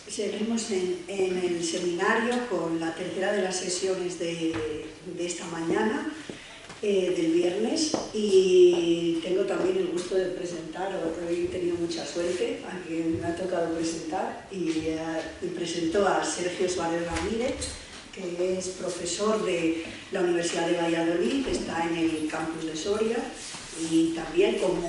Seguimos en el seminario con la tercera de las sesiones de esta mañana, del viernes, y tengo también el gusto de presentar, hoy he tenido mucha suerte, a quien me ha tocado presentar, y presento a Sergio Suárez Ramírez, que es profesor de la Universidad de Valladolid, está en el campus de Soria, y también, como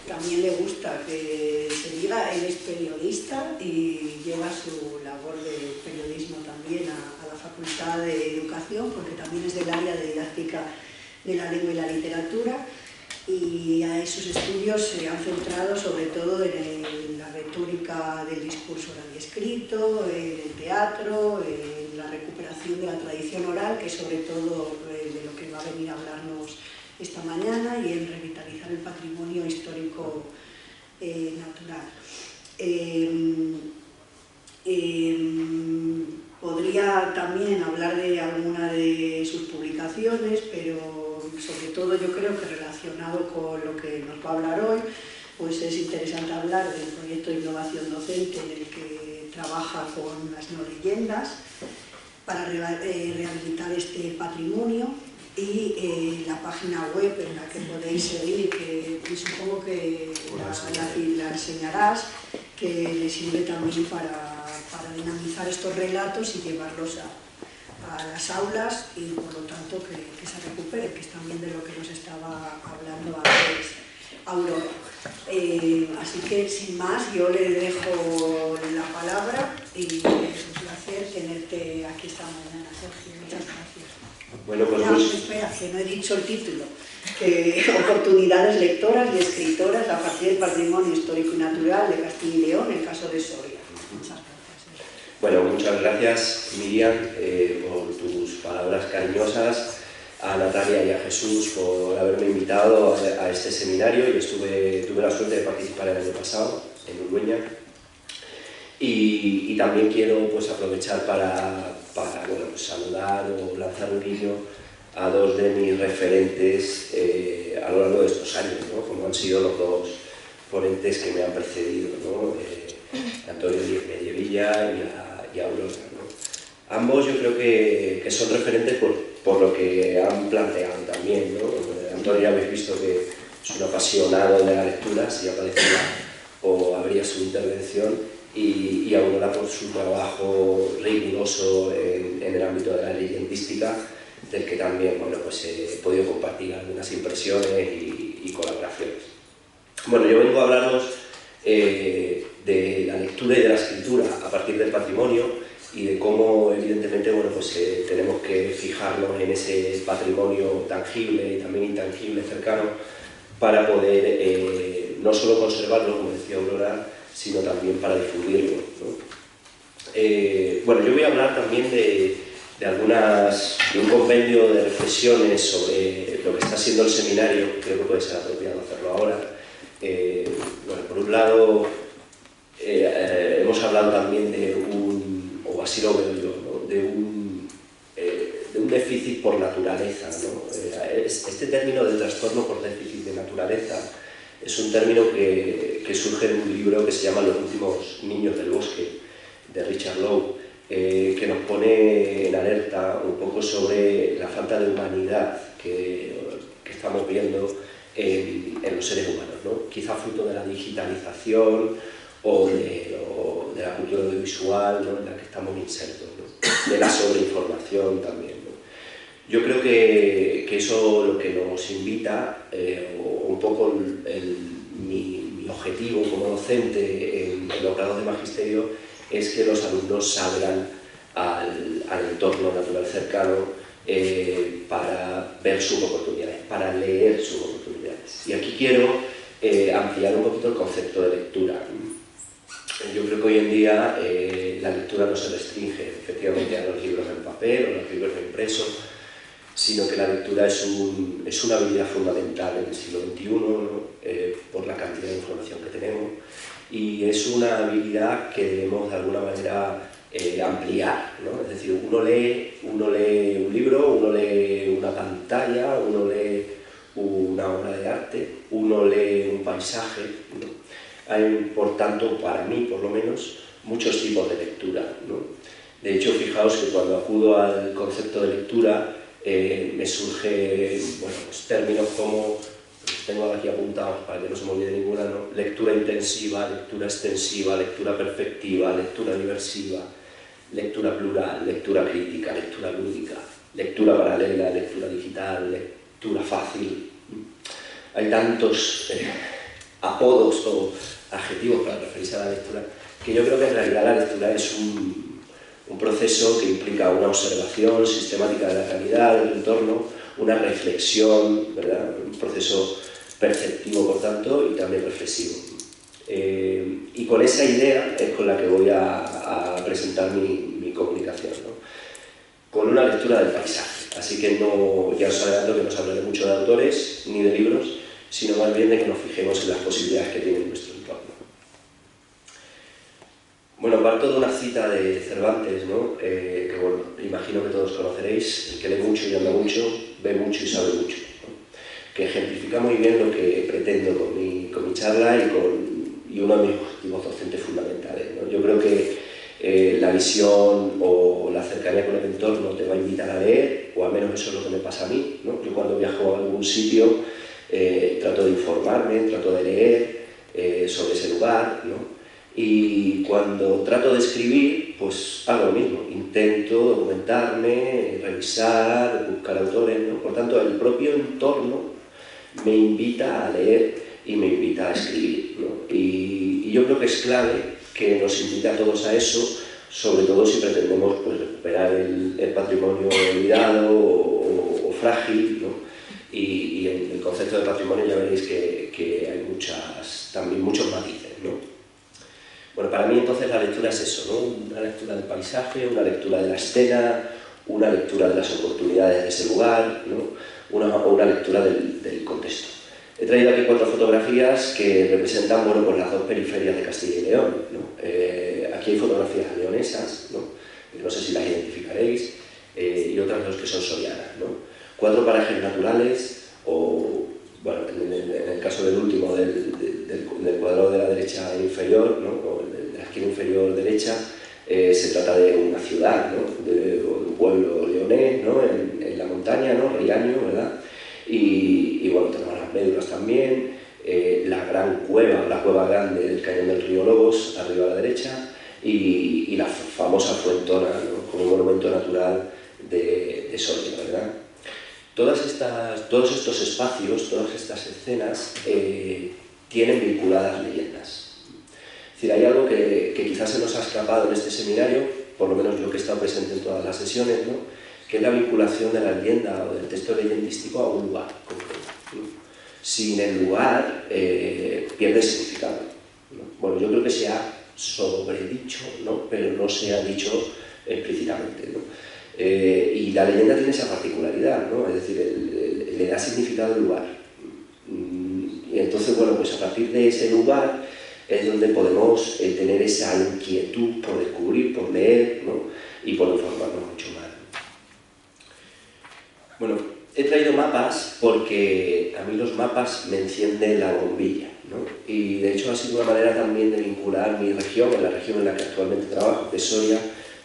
también le gusta que se diga, él es periodista y lleva su labor de periodismo también a la Facultad de Educación, porque también es del área de didáctica de la lengua y la literatura, y a sus estudios se han centrado sobre todo en la retórica del discurso oral y escrito, en el teatro, en la recuperación de la tradición oral, que es sobre todo de lo que va a venir a hablarnos esta mañana, y en revitalizar el patrimonio histórico natural. Podría también hablar de alguna de sus publicaciones, pero sobre todo yo creo que relacionado con lo que nos va a hablar hoy, pues es interesante hablar del proyecto de innovación docente en el que trabaja con las no leyendas para rehabilitar este patrimonio, y la página web en la que podéis seguir, que supongo que la enseñarás, que le sirve también para dinamizar estos relatos y llevarlos a las aulas, y por lo tanto que se recupere, que es también de lo que nos estaba hablando antes Aurora. Así que sin más, yo le dejo la palabra y es un placer tenerte aquí esta mañana, Sergio. Muchas gracias. Bueno, pues espera, que no he dicho el título, que oportunidades lectoras y escritoras a partir del patrimonio histórico y natural de Castilla y León, en el caso de Soria. Muchas gracias. Bueno, muchas gracias, Miriam, por tus palabras cariñosas, a Natalia y a Jesús por haberme invitado a este seminario. Yo tuve la suerte de participar el año pasado en Urdueña, y también quiero pues aprovechar para bueno, pues saludar o lanzar un guiño a dos de mis referentes a lo largo de estos años, ¿no? Como han sido los dos ponentes que me han precedido, ¿no? Antonio Medievilla y Aurora, ¿no? Ambos yo creo que son referentes por lo que han planteado también, ¿no? Antonio ya habéis visto que es un apasionado de la lectura, si aparecía o abría su intervención, y Aurora por su trabajo riguroso en el ámbito de la leyendística, del que también bueno, pues he podido compartir algunas impresiones y colaboraciones. Bueno, yo vengo a hablaros de la lectura y de la escritura a partir del patrimonio, y de cómo evidentemente bueno, pues, tenemos que fijarnos en ese patrimonio tangible y también intangible cercano para poder no solo conservarlo, como decía Aurora, sino también para difundirlo, ¿no? Bueno, yo voy a hablar también de un compendio de reflexiones sobre lo que está siendo el seminario. Creo que puede ser apropiado hacerlo ahora. Bueno, por un lado, hemos hablado también de o así lo veo yo, ¿no? de un déficit por naturaleza, ¿no? Este término de trastorno por déficit de naturaleza es un término que surge en un libro que se llama Los últimos niños del bosque, de Richard Lowe, que nos pone en alerta un poco sobre la falta de humanidad que estamos viendo en los seres humanos, ¿no? Quizá fruto de la digitalización o de la cultura audiovisual, ¿no? En la que estamos insertos, ¿no? De la sobreinformación también, ¿no? Yo creo que eso lo que nos invita, o un poco mi objetivo como docente en los grados de magisterio, es que los alumnos salgan al entorno natural cercano para ver sus oportunidades, para leer sus oportunidades. Y aquí quiero ampliar un poquito el concepto de lectura. Yo creo que hoy en día la lectura no se restringe efectivamente a los libros en papel o los libros impresos, sino que la lectura es una habilidad fundamental en el siglo XXI, ¿no? Por la cantidad de información que tenemos, y es una habilidad que debemos de alguna manera ampliar, ¿no? Es decir, uno lee un libro, uno lee una pantalla, uno lee una obra de arte, uno lee un paisaje, ¿no? Hay, por tanto, para mí por lo menos, muchos tipos de lectura, ¿no? De hecho, fijaos que cuando acudo al concepto de lectura me surge, bueno, pues términos como, los tengo aquí apuntados para que no se me olvide ninguna, ¿no? Lectura intensiva, lectura extensiva, lectura perfectiva, lectura diversiva, lectura plural, lectura crítica, lectura lúdica, lectura paralela, lectura digital, lectura fácil. Hay tantos apodos o adjetivos para referirse a la lectura que yo creo que en realidad la lectura es un proceso que implica una observación sistemática de la realidad, del entorno, una reflexión, ¿verdad? Un proceso perceptivo, por tanto, y también reflexivo. Y con esa idea es con la que voy a presentar mi comunicación, ¿no? Con una lectura del paisaje. Así que no, ya os adelanto que no os hablaré mucho de autores ni de libros, sino más bien de que nos fijemos en las posibilidades que tiene nuestro entorno. Bueno, parto de una cita de Cervantes, ¿no? Que bueno, imagino que todos conoceréis: el que lee mucho y anda mucho, ve mucho y sabe mucho, ¿no? Que ejemplifica muy bien lo que pretendo con mi charla y uno de mis objetivos docentes fundamentales, ¿no? Yo creo que la visión o la cercanía con el entorno te va a invitar a leer, o al menos eso es lo que me pasa a mí, ¿no? Yo cuando viajo a algún sitio trato de informarme, trato de leer sobre ese lugar, ¿no? Y cuando trato de escribir, pues hago lo mismo, intento documentarme, revisar, buscar autores, ¿no? Por tanto, el propio entorno me invita a leer y me invita a escribir, ¿no? Y yo creo que es clave que nos invite a todos a eso, sobre todo si pretendemos, pues, recuperar el patrimonio olvidado o frágil, ¿no? Y en el concepto de patrimonio ya veréis que hay también muchos matices, ¿no? Bueno, para mí entonces la lectura es eso, ¿no? Una lectura del paisaje, una lectura de la escena, una lectura de las oportunidades de ese lugar, ¿no? Una lectura del contexto. He traído aquí 4 fotografías que representan, bueno, pues las 2 periferias de Castilla y León, ¿no? Aquí hay fotografías leonesas, ¿no? No sé si las identificaréis, y otras 2 que son sorianas, ¿no? 4 parajes naturales, o, bueno, en el caso del último, del cuadrado de la derecha inferior, ¿no? O de la esquina inferior derecha, se trata de una ciudad, ¿no? De un pueblo leonés, ¿no? En la montaña, ¿no? Riaño, ¿verdad? Y bueno, tenemos las médulas también, la gran cueva, la cueva grande del cañón del río Lobos, arriba a la derecha, y la famosa Fuentona, ¿no? Como monumento natural de Soria, ¿verdad? Todos estos espacios, todas estas escenas tienen vinculadas leyendas. Es decir, hay algo que quizás se nos ha escapado en este seminario, por lo menos yo que he estado presente en todas las sesiones, ¿no? Que es la vinculación de la leyenda o del texto leyendístico a un lugar concreto, ¿no? Sin el lugar pierde significado, ¿no? Bueno, yo creo que se ha sobredicho, ¿no? Pero no se ha dicho explícitamente, ¿no? Y la leyenda tiene esa particularidad, ¿no? Es decir, le da significado al lugar. Y entonces, bueno, pues a partir de ese lugar es donde podemos tener esa inquietud por descubrir, por leer, ¿no? Y por informarnos mucho más. Bueno, he traído mapas porque a mí los mapas me encienden la bombilla, ¿no? Y de hecho ha sido una manera también de vincular mi región, la región en la que actualmente trabajo, que es Soria,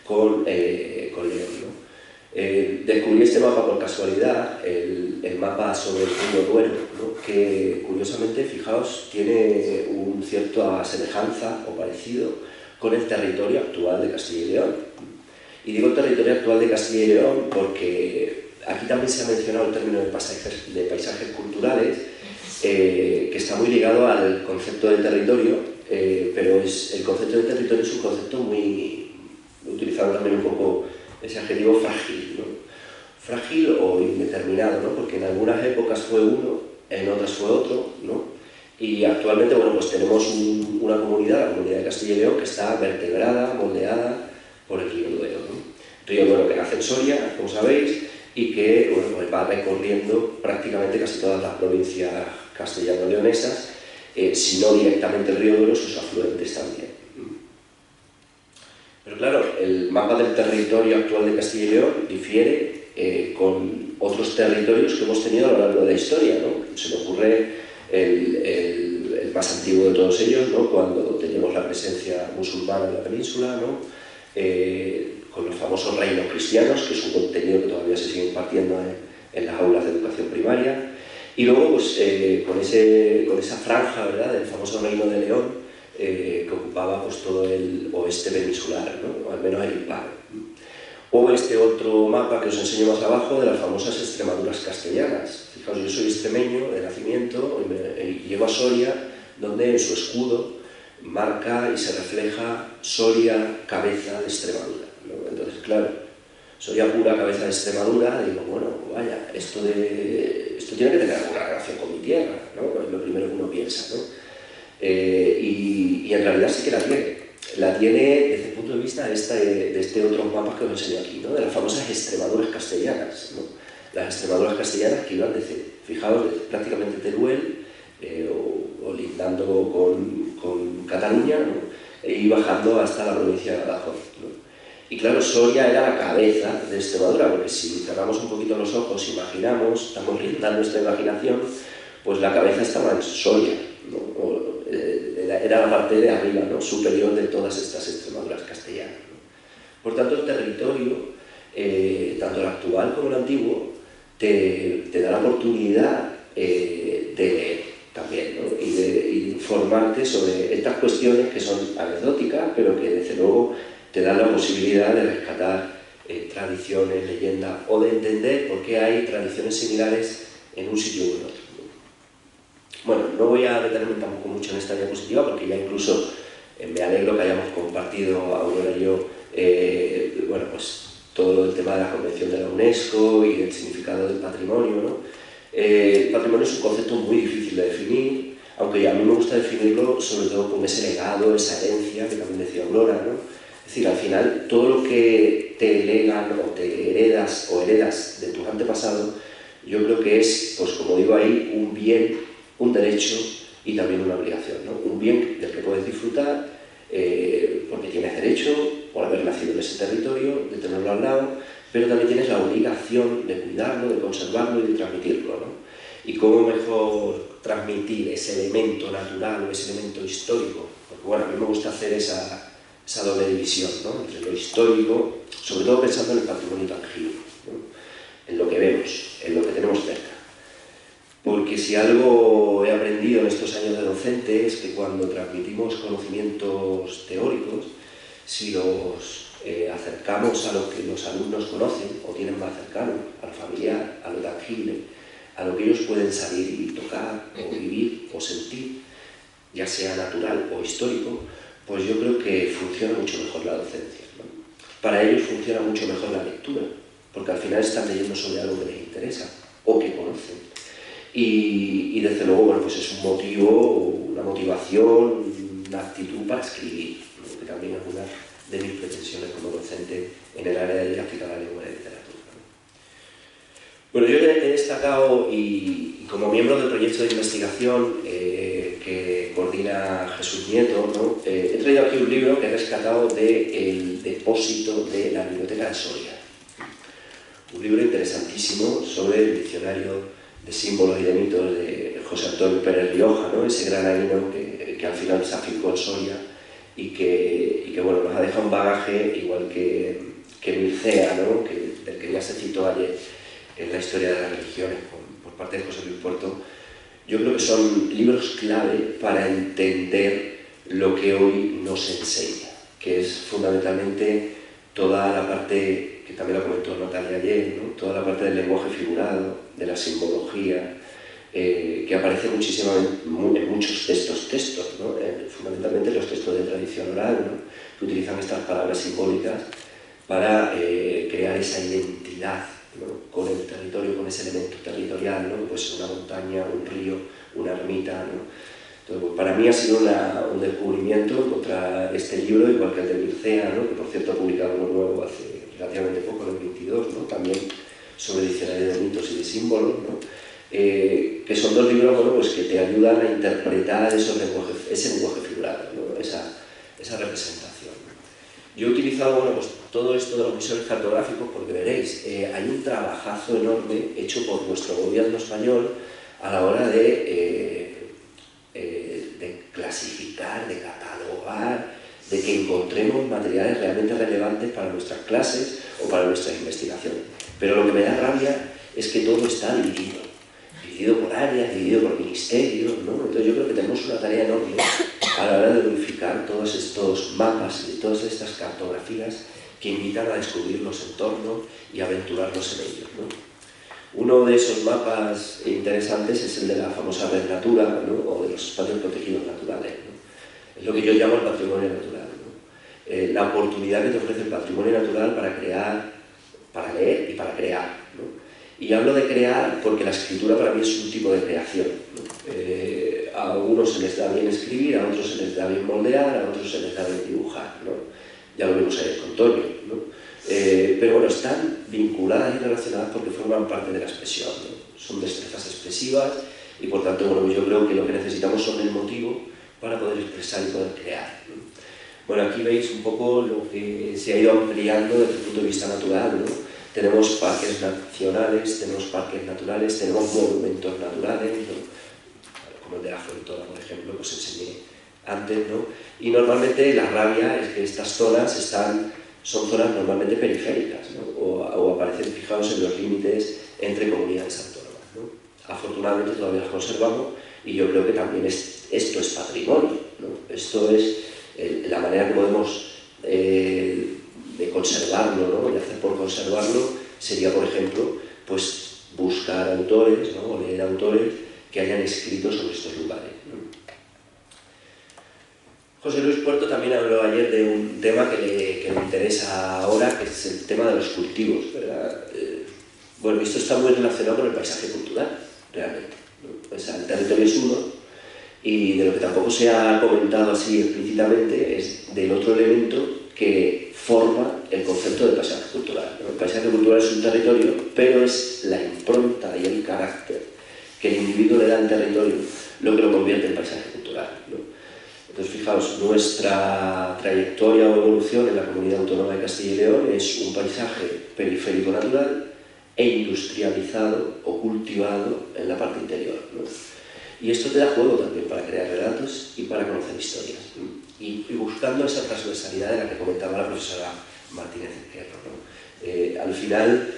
con León, ¿no? Descubrí este mapa por casualidad, el mapa sobre el río Duero, ¿no? Que curiosamente, fijaos, tiene una cierta semejanza o parecido con el territorio actual de Castilla y León. Y digo el territorio actual de Castilla y León porque aquí también se ha mencionado el término de paisajes culturales, que está muy ligado al concepto de territorio, pero el concepto de territorio es un concepto muy utilizado también un poco ese adjetivo frágil, ¿no? Frágil o indeterminado, ¿no? Porque en algunas épocas fue uno, en otras fue otro, ¿no? Y actualmente, bueno, pues tenemos una comunidad, la comunidad de Castilla y León, que está vertebrada, moldeada por el río Duero, ¿no? Río Duero que nace en Soria, como sabéis, y que, bueno, pues va recorriendo prácticamente casi todas las provincias castellano-leonesas, si no directamente el río Duero, sus afluentes también. Pero claro, el mapa del territorio actual de Castilla y León difiere con otros territorios que hemos tenido a lo largo de la historia, ¿no? Se me ocurre el el más antiguo de todos ellos, ¿no? Cuando tenemos la presencia musulmana en la península, ¿no? Con los famosos reinos cristianos, que es un contenido que todavía se sigue impartiendo en las aulas de educación primaria, y luego pues, con esa franja, ¿verdad?, del famoso reino de León, que ocupaba pues, todo el oeste peninsular, ¿no? O al menos el Impar. O este otro mapa que os enseño más abajo de las famosas Extremaduras castellanas. Fijaos, yo soy extremeño de nacimiento y llego a Soria, donde en su escudo marca y se refleja Soria, cabeza de Extremadura, ¿no? Entonces, claro, Soria pura, cabeza de Extremadura, digo, bueno, vaya, esto tiene que tener alguna relación con mi tierra, ¿no? Es lo primero que uno piensa, ¿no? Y en realidad sí que la tiene. La tiene desde el punto de vista de este otro mapa que os enseño aquí, ¿no? De las famosas Extremaduras castellanas, ¿no? Las Extremaduras castellanas que iban desde, fijaos, desde prácticamente Teruel, o lindando con Cataluña, ¿no? Y bajando hasta la provincia de Badajoz, ¿no? Y claro, Soria era la cabeza de Extremadura, porque si cerramos un poquito los ojos, imaginamos, estamos lindando nuestra imaginación, pues la cabeza estaba en Soria, ¿no? Era la parte de arriba, ¿no? Superior de todas estas Extremaduras castellanas, ¿no? Por tanto, el territorio, tanto el actual como el antiguo, te da la oportunidad de leer también, ¿no? y de informarte sobre estas cuestiones que son anecdóticas, pero que desde luego te dan la posibilidad de rescatar tradiciones, leyendas, o de entender por qué hay tradiciones similares en un sitio u otro. Bueno, no voy a detenerme tampoco mucho en esta diapositiva, porque ya incluso me alegro que hayamos compartido, Aurora y yo, bueno, pues todo el tema de la Convención de la UNESCO y el significado del patrimonio, ¿no? El patrimonio es un concepto muy difícil de definir, aunque a mí me gusta definirlo sobre todo con ese legado, esa herencia, que también decía Aurora, ¿no? Es decir, al final, todo lo que te legan o te heredas o heredas de tus antepasados, yo creo que es, pues como digo ahí, un bien, un derecho y también una obligación, ¿no? Un bien del que puedes disfrutar porque tienes derecho por haber nacido en ese territorio, de tenerlo al lado, pero también tienes la obligación de cuidarlo, de conservarlo y de transmitirlo, ¿no? Y cómo mejor transmitir ese elemento natural o ese elemento histórico, porque bueno, a mí me gusta hacer esa doble división, ¿no? Entre lo histórico, sobre todo pensando en el patrimonio tangible, ¿no? En lo que vemos, en lo que tenemos cerca. Porque si algo he aprendido en estos años de docente es que cuando transmitimos conocimientos teóricos, si los acercamos a lo que los alumnos conocen o tienen más cercano, a lo familiar, a lo tangible, a lo que ellos pueden salir y tocar, o vivir, o sentir, ya sea natural o histórico, pues yo creo que funciona mucho mejor la docencia, ¿no? Para ellos funciona mucho mejor la lectura, porque al final están leyendo sobre algo que les interesa o que conocen. Y desde luego, bueno, pues es un motivo, una motivación, una actitud para escribir, ¿no? Que también es una de mis pretensiones como docente en el área de didáctica de la lengua y la literatura, ¿no? Bueno, yo he destacado, y como miembro del proyecto de investigación que coordina Jesús Nieto, ¿no? He traído aquí un libro que he rescatado del depósito de la Biblioteca de Soria. Un libro interesantísimo sobre el diccionario de símbolos y de mitos de José Antonio Pérez Rioja, ¿no? Ese granadino que al final se afincó en Soria y que bueno, nos ha dejado un bagaje igual que Mircea, ¿no? Del que ya se citó ayer en la historia de las religiones por parte de José Luis Puerto. Yo creo que son libros clave para entender lo que hoy nos enseña, que es fundamentalmente toda la parte, que también lo comentó Natalia ayer, ¿no? Toda la parte del lenguaje figurado, de la simbología, que aparece muchísimo en muchos textos, ¿no? Fundamentalmente los textos de tradición oral, ¿no? Que utilizan estas palabras simbólicas para crear esa identidad, ¿no? Con el territorio, con ese elemento territorial, ¿no? Pues una montaña, un río, una ermita, ¿no? Entonces, pues para mí ha sido un descubrimiento encontrar este libro, igual que el de Mircea, ¿no? Que por cierto ha publicado uno nuevo hace relativamente poco, en el 22, ¿no? También sobre diccionario de mitos y de símbolos, ¿no? Que son dos libros, bueno, pues que te ayudan a interpretar ese lenguaje figurado, ¿no? esa representación, ¿no? Yo he utilizado, bueno, pues todo esto de los visores cartográficos porque veréis, hay un trabajazo enorme hecho por nuestro gobierno español a la hora de clasificar, de catalogar, de que encontremos materiales realmente relevantes para nuestras clases o para nuestra investigación. Pero lo que me da rabia es que todo está dividido por áreas, dividido por ministerios, ¿no? Entonces yo creo que tenemos una tarea enorme a la hora de unificar todos estos mapas y todas estas cartografías que invitan a descubrir los entornos y aventurarnos en ellos, ¿no? Uno de esos mapas interesantes es el de la famosa red Natura, ¿no? O de los espacios protegidos naturales, ¿no? Es lo que yo llamo el patrimonio natural, ¿no? La oportunidad que te ofrece el patrimonio natural para crear, para leer y para crear, ¿no? Y hablo de crear porque la escritura para mí es un tipo de creación, ¿no? A unos se les da bien escribir, a otros se les da bien moldear, a otros se les da bien dibujar, ¿no? Ya lo vimos ayer con Toño, ¿no? Pero bueno, están vinculadas y relacionadas porque forman parte de la expresión, ¿no? Son destrezas expresivas y por tanto, bueno, yo creo que lo que necesitamos son el motivo para poder expresar y poder crear, ¿no? Bueno, aquí veis un poco lo que se ha ido ampliando desde el punto de vista natural, ¿no? Tenemos parques nacionales, tenemos parques naturales, tenemos monumentos naturales, ¿no? Como el de la Frontora, por ejemplo, que os enseñé antes, ¿no? Y normalmente la rabia es que estas zonas son zonas normalmente periféricas, ¿no? o aparecen fijados en los límites entre comunidades autónomas, ¿no? Afortunadamente todavía las conservamos y yo creo que también esto es patrimonio, ¿no? Esto es la manera que podemos de conservarlo, ¿no? De hacer por conservarlo sería, por ejemplo, pues buscar autores, ¿no? O leer autores que hayan escrito sobre estos lugares, ¿no? José Luis Puerto también habló ayer de un tema que me interesa ahora, que es el tema de los cultivos, ¿verdad? Bueno, esto está muy relacionado con el paisaje cultural, realmente, ¿no? O sea, el territorio es uno, y de lo que tampoco se ha comentado así explícitamente es del otro elemento que forma el concepto de paisaje cultural, ¿no? El paisaje cultural es un territorio, pero es la impronta y el carácter que el individuo le da al territorio lo que lo convierte en paisaje cultural, ¿no? Entonces, fijaos, nuestra trayectoria o evolución en la Comunidad Autónoma de Castilla y León es un paisaje periférico natural e industrializado o cultivado en la parte interior, ¿no? Y esto te da juego también para crear relatos y para conocer historias, ¿no? Y buscando esa transversalidad de la que comentaba la profesora Martínez Izquierdo, ¿no? Al final,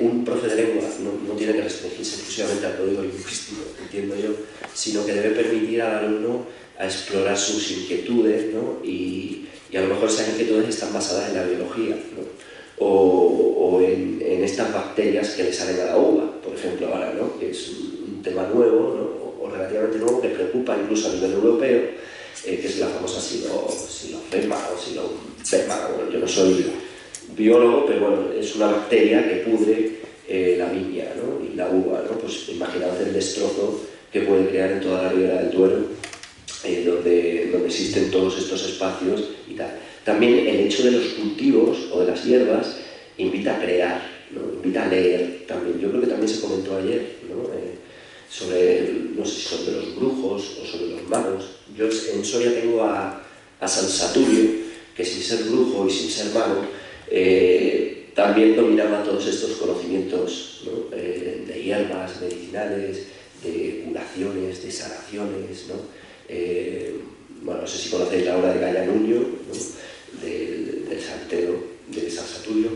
un profe de lengua no tiene que restringirse exclusivamente al código lingüístico, entiendo yo, sino que debe permitir al alumno a explorar sus inquietudes, ¿no? Y a lo mejor esas inquietudes están basadas en la biología, ¿no? O en estas bacterias que le salen a la uva, por ejemplo, ahora, ¿no? Que es un tema nuevo, ¿no? O relativamente nuevo, que preocupa incluso a nivel europeo, que es la famosa silofema o silofema. Bueno, yo no soy biólogo, pero bueno, es una bacteria que pudre la viña, ¿no? Y la uva, ¿no? Pues imaginaos el destrozo que puede crear en toda la ribera del Duero, donde existen todos estos espacios y tal. También el hecho de los cultivos o de las hierbas invita a crear, ¿no? Invita a leer también. Yo creo que también se comentó ayer, ¿no? No sé si sobre los brujos o sobre los magos. Yo en Soria tengo a San Saturio, que sin ser brujo y sin ser mago, también dominaba todos estos conocimientos, ¿no? De hierbas medicinales, de curaciones, de sanaciones, ¿no? Bueno, no sé si conocéis la obra de Gaya Nuño, ¿no? del Saltero de San Saturio,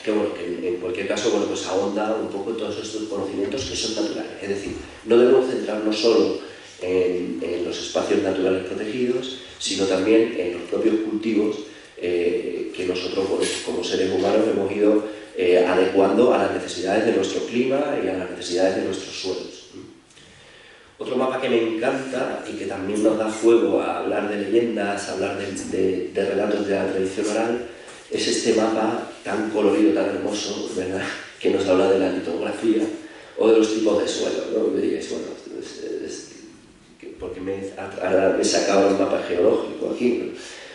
que bueno, que en cualquier caso, bueno, pues ahonda un poco en todos estos conocimientos que son naturales. Es decir, no debemos centrarnos solo en los espacios naturales protegidos, sino también en los propios cultivos que nosotros, bueno, como seres humanos hemos ido adecuando a las necesidades de nuestro clima y a las necesidades de nuestros suelos. Otro mapa que me encanta y que también nos da juego a hablar de leyendas, a hablar de relatos de la tradición oral, es este mapa tan colorido, tan hermoso, ¿verdad?, que nos habla de la litografía o de los tipos de suelo, ¿no? Me diréis, bueno, porque me he sacado el mapa geológico aquí, ¿no?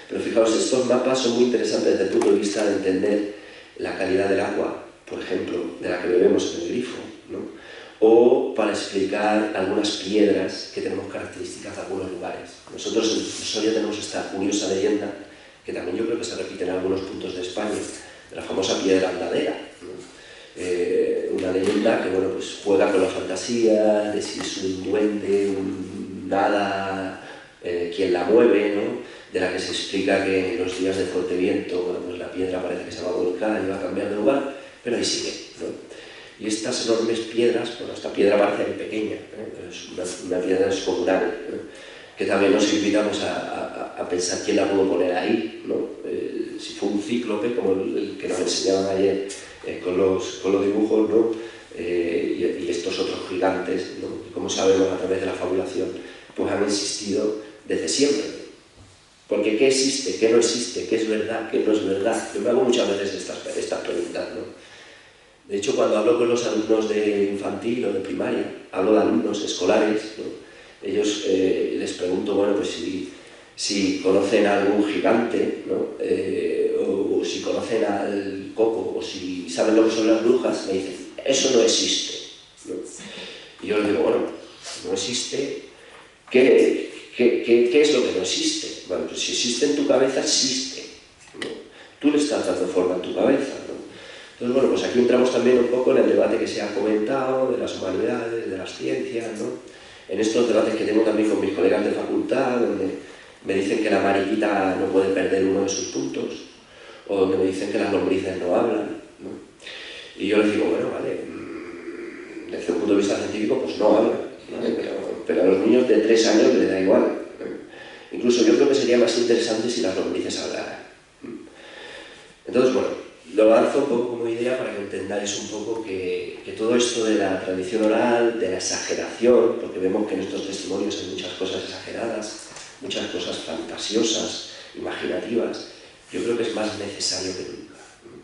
Pero fijaos, estos mapas son muy interesantes desde el punto de vista de entender la calidad del agua, por ejemplo, de la que bebemos en el grifo, ¿no? O para explicar algunas piedras que tenemos características de algunos lugares. Nosotros en Soria tenemos esta curiosa leyenda, que también yo creo que se repite en algunos puntos de España, de la famosa piedra andadera, ¿no? Una leyenda que, bueno, pues juega con la fantasía de si es un duende, un nada quien la mueve, ¿no? De la que se explica que en los días de fuerte viento, bueno, pues la piedra parece que se va a volcar y va a cambiar de lugar, pero ahí sigue, ¿no? Y estas enormes piedras, bueno, esta piedra parece pequeña, pero es una piedra descomunal, ¿no? Que también nos invitamos a pensar quién la pudo poner ahí, ¿no? Si fue un cíclope, como el que nos enseñaban ayer con los dibujos, ¿no? Y estos otros gigantes, ¿no? Que, como sabemos a través de la fabulación, pues han existido desde siempre. Porque ¿qué existe? ¿Qué no existe? ¿Qué es verdad? ¿Qué no es verdad? Yo me hago muchas veces estas preguntas, ¿no? De hecho, cuando hablo con los alumnos de infantil o de primaria, hablo de alumnos escolares, ¿no? Ellos les pregunto, bueno, pues si conocen a algún gigante, ¿no? O si conocen al coco, o si saben lo que son las brujas, me dicen, eso no existe, ¿no? Y yo les digo, bueno, no existe, ¿qué es lo que no existe? Bueno, pues si existe en tu cabeza, existe, ¿no? Tú le estás dando forma en tu cabeza, ¿no? Entonces, bueno, pues aquí entramos también un poco en el debate que se ha comentado de las humanidades, de las ciencias, ¿no? En estos debates que tengo también con mis colegas de facultad, donde me dicen que la mariquita no puede perder uno de sus puntos, o donde me dicen que las lombrices no hablan, ¿no? Y yo les digo, bueno, vale, desde un punto de vista científico, pues no hablan, ¿no? Pero a los niños de 3 años les da igual, ¿no? Incluso yo creo que sería más interesante si las lombrices hablaran. Entonces, bueno, lo lanzo un poco como idea para que entendáis un poco que todo esto de la tradición oral, de la exageración, porque vemos que en estos testimonios hay muchas cosas exageradas, muchas cosas fantasiosas, imaginativas, yo creo que es más necesario que nunca, ¿no?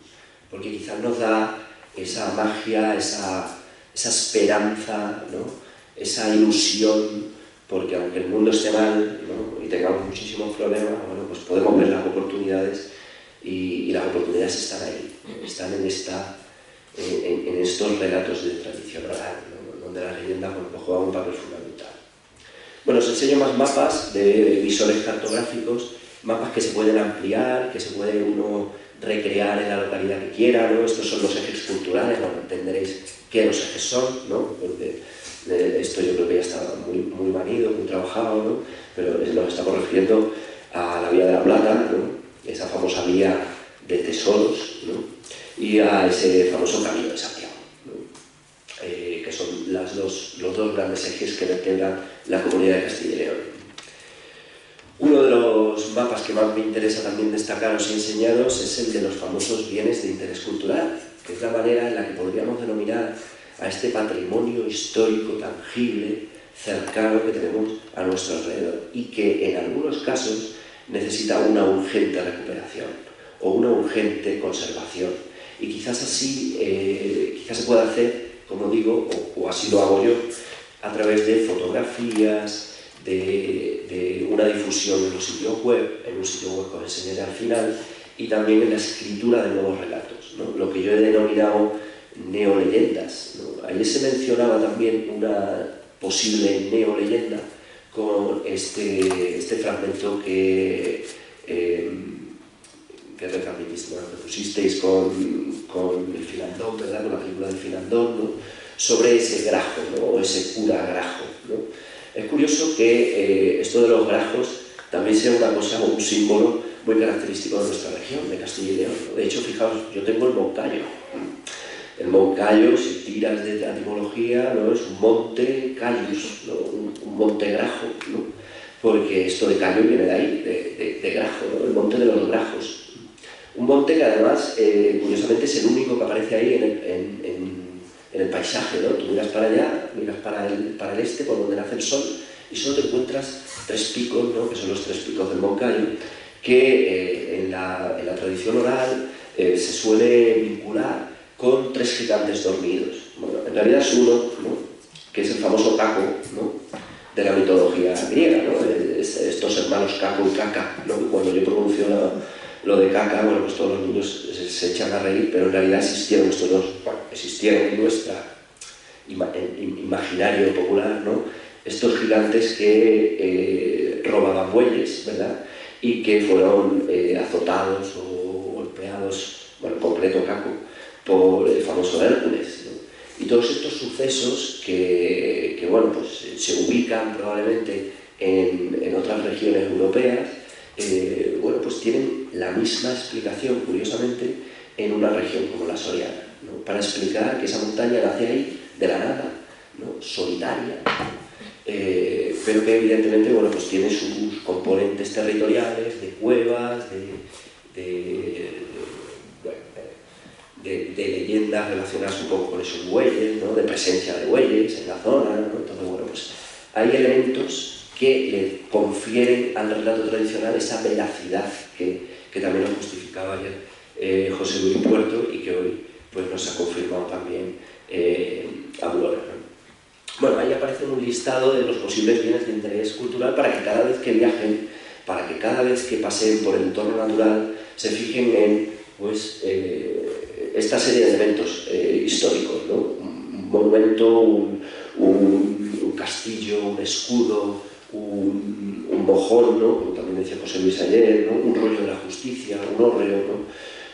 Porque quizás nos da esa magia, esa esperanza, ¿no? Esa ilusión, porque aunque el mundo esté mal, ¿no? Y tengamos muchísimos problemas, bueno, pues podemos ver las oportunidades. Y las oportunidades están ahí, están en estos relatos de tradición oral, ¿no? Donde la leyenda, bueno, juega un papel fundamental. Bueno, os enseño más mapas de visores cartográficos, mapas que se pueden ampliar, que se puede uno recrear en la localidad que quiera, ¿no? Estos son los ejes culturales, bueno, entenderéis qué los ejes son, ¿no? Porque esto yo creo que ya está muy manido, muy trabajado, ¿no? Pero nos estamos refiriendo a la Vía de la Plata, ¿no? Esa famosa vía de tesoros, ¿no? Y a ese famoso Camino de Santiago, ¿no? Que son los dos grandes ejes que vertebran la comunidad de Castilla y León. Uno de los mapas que más me interesa también destacaros y enseñaros es el de los famosos bienes de interés cultural, que es la manera en la que podríamos denominar a este patrimonio histórico tangible, cercano, que tenemos a nuestro alrededor y que en algunos casos necesita una urgente recuperación o una urgente conservación, y quizás así quizás se pueda hacer, como digo, o así lo hago yo, a través de fotografías, de una difusión en los sitios web, en un sitio web que os enseñaré al final, y también en la escritura de nuevos relatos, ¿no? Lo que yo he denominado neoleyendas, ¿no? Ayer se mencionaba también una posible neoleyenda con este fragmento que retransmitiste, bueno, que pusisteis con el Filandón, ¿verdad? Con la película del Filandón, ¿no? Sobre ese grajo, ¿no? O ese cura grajo, ¿no? Es curioso que esto de los grajos también sea una cosa, un símbolo muy característico de nuestra región, de Castilla y León, ¿no? De hecho, fijaos, yo tengo el Moncayo. El Moncayo, si tiras de la etimología, ¿no? Es un monte callus, ¿no? Un monte grajo, ¿no? Porque esto de callo viene de ahí, de grajo, ¿no? El monte de los grajos. Un monte que además, curiosamente, es el único que aparece ahí en el paisaje, ¿no? Tú miras para allá, miras para el este, por donde nace el sol, y solo te encuentras 3 picos, ¿no? Que son los 3 picos del Moncayo, que en la tradición oral se suele vincular con 3 gigantes dormidos. Bueno, en realidad es uno, ¿no? Que es el famoso Caco, ¿no? De la mitología griega, ¿no? Estos hermanos Caco y Caca, ¿no? Cuando yo pronuncio lo de Caca, bueno, pues todos los niños se echan a reír, pero en realidad existieron estos dos, bueno, existieron en nuestro imaginario popular, ¿no? Estos gigantes que robaban bueyes, ¿verdad? Y que fueron azotados o golpeados, bueno, en concreto Caco, por el famoso Hércules, ¿no? Y todos estos sucesos que bueno, pues, se ubican probablemente en otras regiones europeas, bueno, pues tienen la misma explicación, curiosamente, en una región como la soriana, ¿no? Para explicar que esa montaña nace ahí de la nada, ¿no? Solitaria, pero que evidentemente, bueno, pues tiene sus componentes territoriales, de cuevas, de leyendas relacionadas un poco con esos bueyes, ¿no? De presencia de bueyes en la zona, ¿no? Entonces, bueno, pues hay elementos que le confieren al relato tradicional esa veracidad que también nos justificaba ayer José Luis Puerto y que hoy pues, nos ha confirmado también Aurora, ¿no? Bueno, ahí aparece un listado de los posibles bienes de interés cultural para que cada vez que viajen, para que cada vez que paseen por el entorno natural se fijen en pues, esta serie de elementos históricos, ¿no? Un monumento, un castillo, un escudo, un mojón, ¿no? Como también decía José Luis ayer, ¿no? Un rollo de la justicia, un hórreo, ¿no?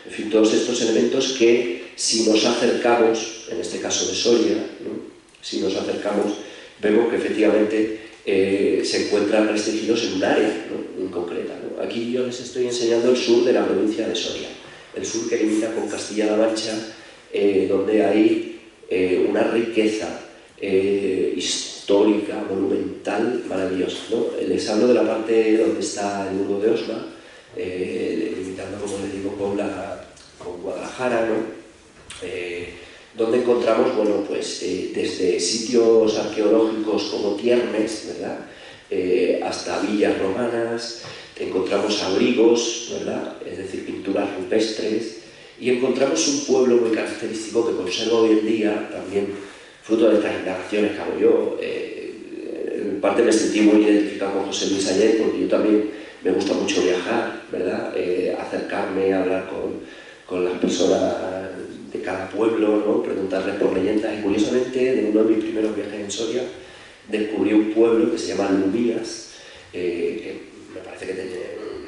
En fin, todos estos elementos que si nos acercamos, en este caso de Soria, ¿no? Si nos acercamos, vemos que efectivamente se encuentran restringidos en un área, ¿no? En concreta, ¿no? Aquí yo les estoy enseñando el sur de la provincia de Soria, el sur que limita con Castilla-La Mancha, donde hay una riqueza histórica, monumental, maravillosa, ¿no? Les hablo de la parte donde está el muro de Osma, limitando, como les digo, con Guadalajara, ¿no? Donde encontramos, bueno, pues, desde sitios arqueológicos como Tiermes, ¿verdad? Hasta villas romanas, encontramos abrigos, ¿verdad? Es decir, pinturas rupestres, y encontramos un pueblo muy característico que conserva hoy en día, también fruto de estas indagaciones que hago yo. En parte me sentí muy identificado con José Luis ayer, porque yo también me gusta mucho viajar, ¿verdad? Acercarme, hablar con las personas de cada pueblo, ¿no? Preguntarles por leyendas, y curiosamente, de uno de mis primeros viajes en Soria, descubrí un pueblo que se llama Lumías, que me parece que tiene,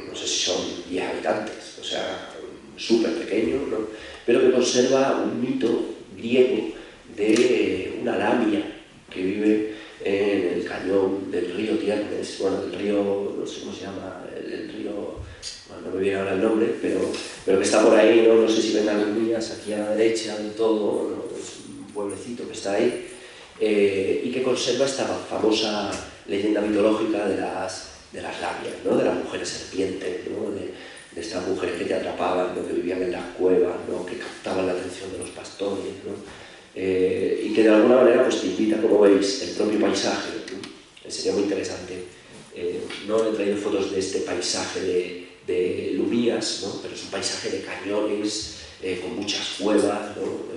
no sé si son 10 habitantes, o sea, súper pequeño, ¿no? Pero que conserva un mito griego de una lamia que vive en el cañón del río Tiermes, bueno, del río, no sé cómo se llama, el río, bueno, no me viene ahora el nombre, pero que está por ahí, ¿no? No sé si ven las Lumías aquí a la derecha del todo, ¿no? Es un pueblecito que está ahí, y que conserva esta famosa leyenda mitológica de las lamias, ¿no? De las mujeres serpientes, ¿no? De estas mujeres que te atrapaban, ¿no? Que vivían en las cuevas, ¿no? Que captaban la atención de los pastores, ¿no? Y que de alguna manera pues, te invita, como veis, el propio paisaje, ¿no? Sería muy interesante. No he traído fotos de este paisaje de Lumías, ¿no? Pero es un paisaje de cañones, con muchas cuevas, ¿no?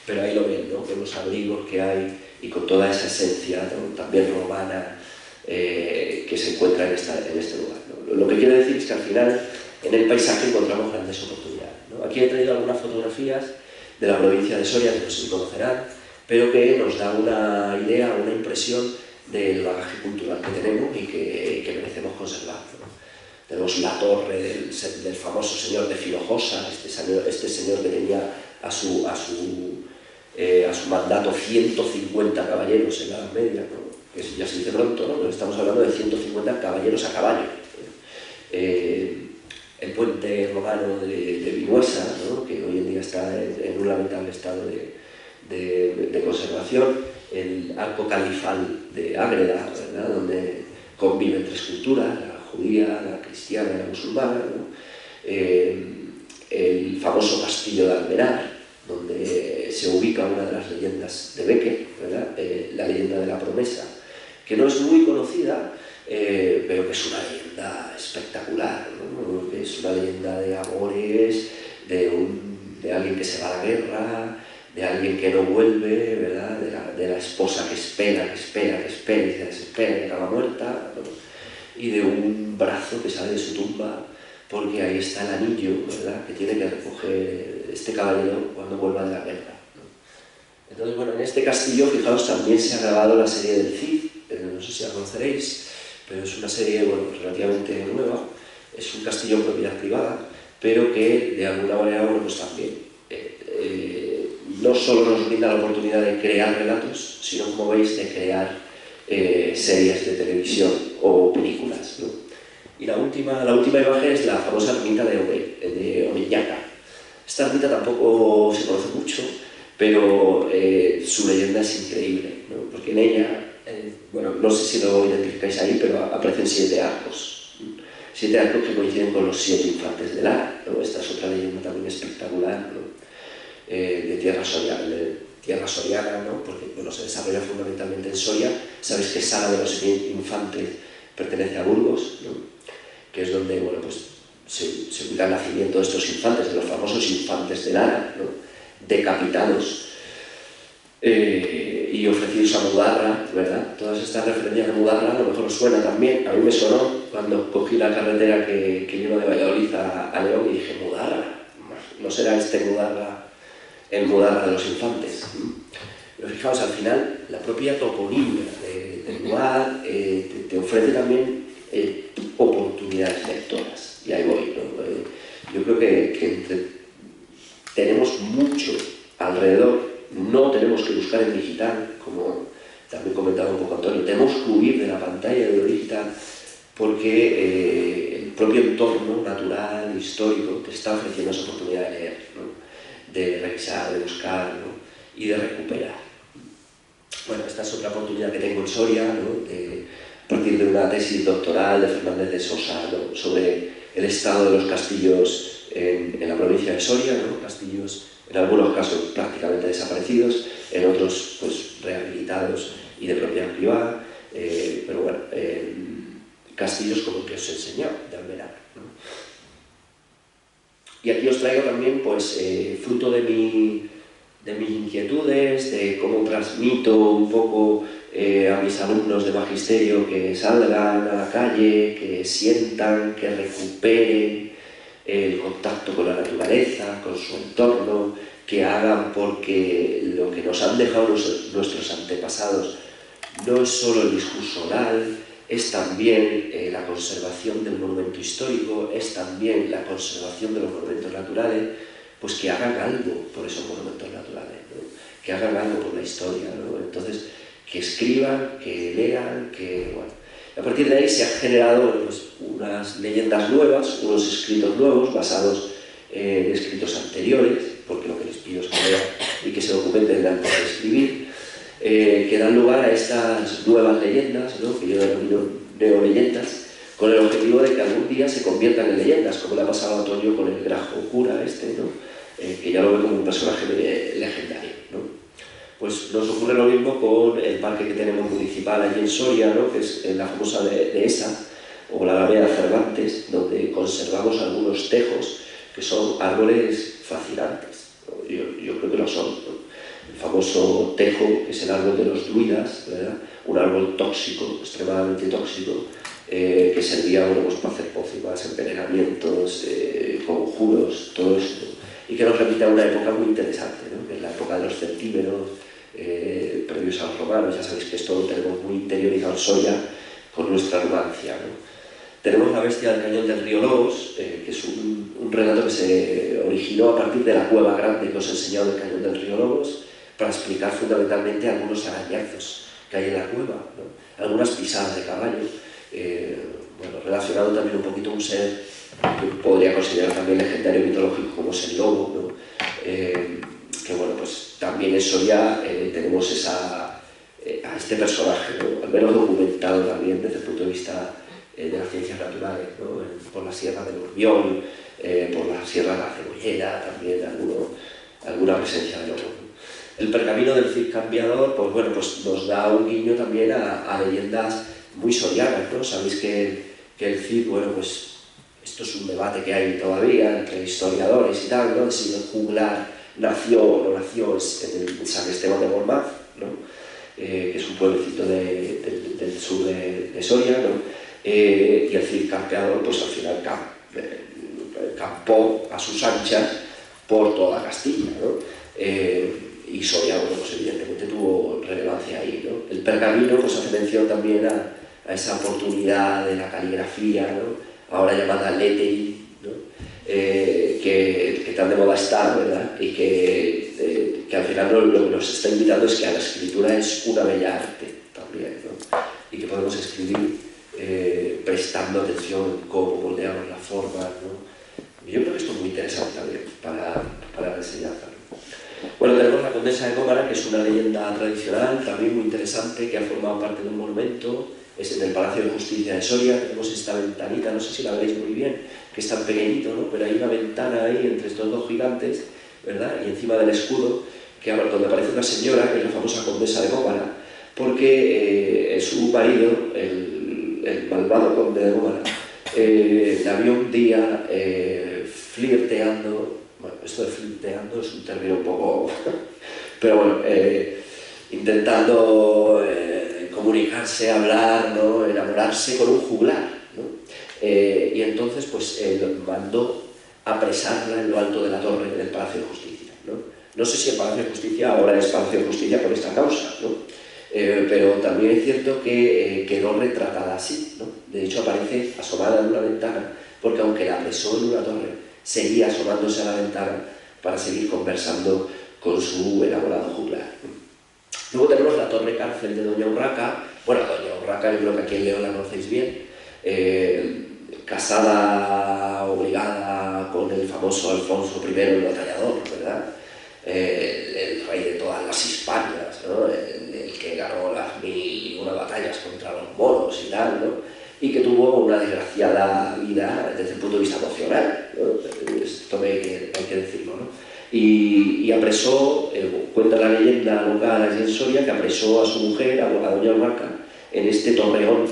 Pero ahí lo ven, ¿no? Con los abrigos que hay y con toda esa esencia, ¿no? También romana, que se encuentra en este lugar, ¿no? Lo que quiero decir es que al final en el paisaje encontramos grandes oportunidades, ¿no? Aquí he traído algunas fotografías de la provincia de Soria, que no sé si conocerán, pero que nos da una idea, una impresión del bagaje cultural que tenemos y que merecemos conservar, ¿no? Tenemos la torre del famoso señor de Filojosa, este señor que tenía a su mandato 150 caballeros en la Edad Media, ¿no? Que ya se dice pronto, ¿no? Pero estamos hablando de 150 caballeros a caballo. El puente romano de Vinuesa, ¿no? Que hoy en día está en un lamentable estado de conservación, el arco califal de Ágreda, ¿verdad? Donde conviven tres culturas, la judía, la cristiana y la musulmana, ¿no? El famoso castillo de Almenar, donde se ubica una de las leyendas de Becker, ¿verdad? La leyenda de la promesa, que no es muy conocida, pero que es una leyenda espectacular, ¿no? Es una leyenda de amores, de alguien que se va a la guerra, de alguien que no vuelve, ¿verdad? De la esposa que espera y se desespera y acaba muerta, ¿no? Y de un brazo que sale de su tumba porque ahí está el anillo, ¿verdad? Que tiene que recoger este caballero cuando vuelva de la guerra, ¿no? Entonces, bueno, en este castillo, fijaos, también se ha grabado la serie del Cid, no sé si la conoceréis, pero es una serie, bueno, relativamente nueva, es un castillo en propiedad privada, pero que de alguna manera, bueno, pues también no solo nos brinda la oportunidad de crear relatos, sino, como veis, de crear series de televisión o películas, ¿no? Y la última imagen es la famosa ermita de Omiñaca. Esta ermita tampoco se conoce mucho, pero su leyenda es increíble, ¿no? Porque en ella, bueno, no sé si lo identificáis ahí, pero aparecen 7 arcos. 7 arcos que coinciden con los 7 infantes de Lara, ¿no? Esta es otra leyenda también espectacular, ¿no? De tierra soriana, ¿no? Porque bueno, se desarrolla fundamentalmente en Soria. Sabéis que Sala de los Infantes pertenece a Burgos, ¿no? Que es donde, bueno, pues, se ubica el nacimiento de estos infantes, de los famosos infantes de Lara, ¿no? Decapitados y ofrecidos a Mudarra, ¿verdad? Todas estas referencias a Mudarra a lo mejor os suena también. A mí me sonó cuando cogí la carretera que lleva de Valladolid a León y dije, Mudarra, ¿no será este Mudarra el Mudarra de los infantes? Pero fijaos, al final, la propia toponimia del lugar te ofrece también oportunidades lectoras. Y ahí voy, ¿no? Yo creo que tenemos mucho alrededor, no tenemos que buscar en digital, como también comentaba un poco Antonio, tenemos que huir de la pantalla de lo digital, porque el propio entorno natural, histórico, te está ofreciendo esa oportunidad de leer, ¿no? De revisar, de buscar, ¿no? Y de recuperar. Bueno, esta es otra oportunidad que tengo en Soria, ¿no? A partir de una tesis doctoral de Fernández de Sosa, ¿no? Sobre el estado de los castillos en la provincia de Soria, ¿no? Castillos en algunos casos prácticamente desaparecidos, en otros pues rehabilitados y de propiedad privada, pero bueno, castillos como el que os he enseñado, de Almenara, ¿no? Y aquí os traigo también, pues, fruto de mis inquietudes, de cómo transmito un poco a mis alumnos de magisterio que salgan a la calle, que sientan, que recuperen el contacto con la naturaleza, con su entorno, que hagan porque lo que nos han dejado nuestros antepasados no es solo el discurso oral, es también la conservación del monumento histórico, es también la conservación de los monumentos naturales, pues que hagan algo por esos monumentos naturales, ¿no? Que hagan algo por la historia, ¿no? Entonces, que escriban, que lean, que... Bueno. A partir de ahí se han generado pues, unas leyendas nuevas, unos escritos nuevos basados en escritos anteriores, porque lo que les pido es que lean y que se documenten antes de escribir, que dan lugar a estas nuevas leyendas, ¿no? Que yo denomino neoleyendas, con el objetivo de que algún día se conviertan en leyendas, como le ha pasado a Antonio con el Grajo cura ¿no? Que ya lo ve como un personaje legendario, ¿no? Pues nos ocurre lo mismo con el parque que tenemos municipal allí en Soria, ¿no? Que es la famosa dehesa, o la Alameda Cervantes, donde conservamos algunos tejos que son árboles fascinantes, ¿no? Yo creo que lo son, ¿no? El famoso tejo, que es el árbol de los druidas, ¿verdad? Un árbol tóxico, extremadamente tóxico, que servía, bueno, pues, para hacer pócimas, envenenamientos, conjuros, todo esto, y que nos remite a una época muy interesante, ¿no? Que es la época de los centímeros, previos a los romanos. Ya sabéis que esto lo tenemos muy interiorizado en Soria con nuestra Numancia, ¿no? Tenemos La bestia del cañón del río Lobos, que es un relato que se originó a partir de la cueva grande que os he enseñado del cañón del río Lobos, para explicar fundamentalmente algunos arañazos que hay en la cueva, ¿no? Algunas pisadas de caballo, bueno, relacionado también un poquito a un ser que podría considerar también legendario mitológico, como es el lobo, ¿no? Que bueno, pues también eso ya tenemos a este personaje, ¿no? Al menos documentado también desde el punto de vista de las ciencias naturales, ¿no? Por la Sierra del Urbión, por la Sierra de la Cebollera, también alguna presencia de lobo, ¿no? El pergamino del Cid Cambiador, pues bueno, pues nos da un guiño también a leyendas muy sorianas, ¿no? Sabéis que el Cid, bueno, pues esto es un debate que hay todavía entre historiadores y tal, ¿no? De si el juglar nació o no nació en San Esteban de Gormaz, ¿no? Que es un pueblecito del sur de Soria, ¿no? Y el Cid Campeador, pues al final campó a sus anchas por toda Castilla, ¿no? Y Soria, bueno, pues evidentemente tuvo relevancia ahí, ¿no? El pergamino pues hace mención también a esa oportunidad de la caligrafía, ¿no? Ahora llamada lettering, ¿no? Que tan de moda está, ¿verdad? Y que que al final lo que nos está invitando es que a la escritura es una bella arte también, ¿no? Y que podemos escribir prestando atención en cómo moldeamos la forma, ¿no? Y yo creo que esto es muy interesante también para la enseñanza, ¿no? Bueno, tenemos la Condesa de Gómara, que es una leyenda tradicional, también muy interesante, que ha formado parte de un monumento, es en el Palacio de Justicia de Soria. Tenemos esta ventanita, no sé si la veréis muy bien, que es tan pequeñito, ¿no? Pero hay una ventana ahí entre estos dos gigantes, ¿verdad? Y encima del escudo, donde aparece una señora, que es la famosa Condesa de Gómara, porque su marido, el malvado conde de Gómara, la vio un día flirteando. Bueno, esto de flirteando es un término un poco... pero bueno, intentando comunicarse, hablar, ¿no? Enamorarse con un juglar, ¿no? Y entonces pues mandó apresarla en lo alto de la torre del Palacio de Justicia, ¿no? No sé si el Palacio de Justicia ahora es Palacio de Justicia por esta causa, ¿no? Pero también es cierto que quedó retratada así, ¿no? De hecho aparece asomada en una ventana, porque aunque la apresó en una torre, seguía asomándose a la ventana para seguir conversando con su enamorado juglar. Luego tenemos la torre cárcel de Doña Urraca. Bueno, Doña Urraca, yo creo que aquí en León la conocéis bien, casada, obligada con el famoso Alfonso I el Batallador, ¿verdad? El rey de todas las Hispanias, ¿no? El que ganó las 1001 batallas contra los moros y tal, ¿no? Y que tuvo una desgraciada vida desde el punto de vista emocional, ¿no? Esto hay que decirlo, ¿no? Y apresó, cuenta la leyenda local allí en Soria, que apresó a su mujer, a Doña Urraca, en este torreón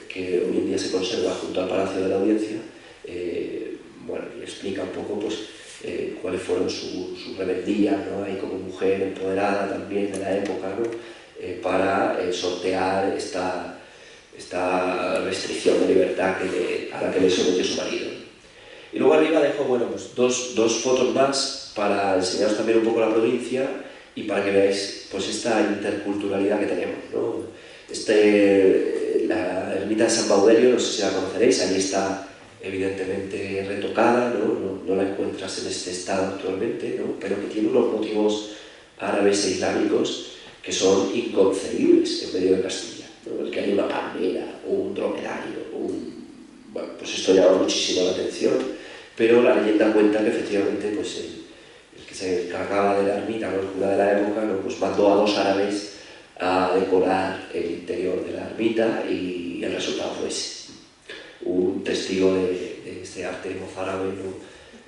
que hoy en día se conserva junto al Palacio de la Audiencia. Bueno, y explica un poco pues, cuáles fueron sus rebeldías, ¿no? Ahí como mujer empoderada también de la época, ¿no? Para sortear esta restricción de libertad a la que le sometió su marido. Y luego arriba dejo, bueno, pues dos fotos más para enseñaros también un poco la provincia y para que veáis pues, esta interculturalidad que tenemos, ¿no? La ermita de San Baudelio, no sé si la conoceréis, ahí está evidentemente retocada, no la encuentras en este estado actualmente, ¿no? Pero que tiene unos motivos árabes e islámicos que son inconcebibles en medio de Castilla, ¿no? El que hay una palmera, un dromedario, bueno, pues esto llama muchísimo la atención, pero la leyenda cuenta que efectivamente pues, el que se encargaba de la ermita, ¿no? El cura de la época, ¿no? Pues mandó a 2 árabes a decorar el interior de la ermita y el resultado fue ese. Un testigo de este arte mozárabe, ¿no?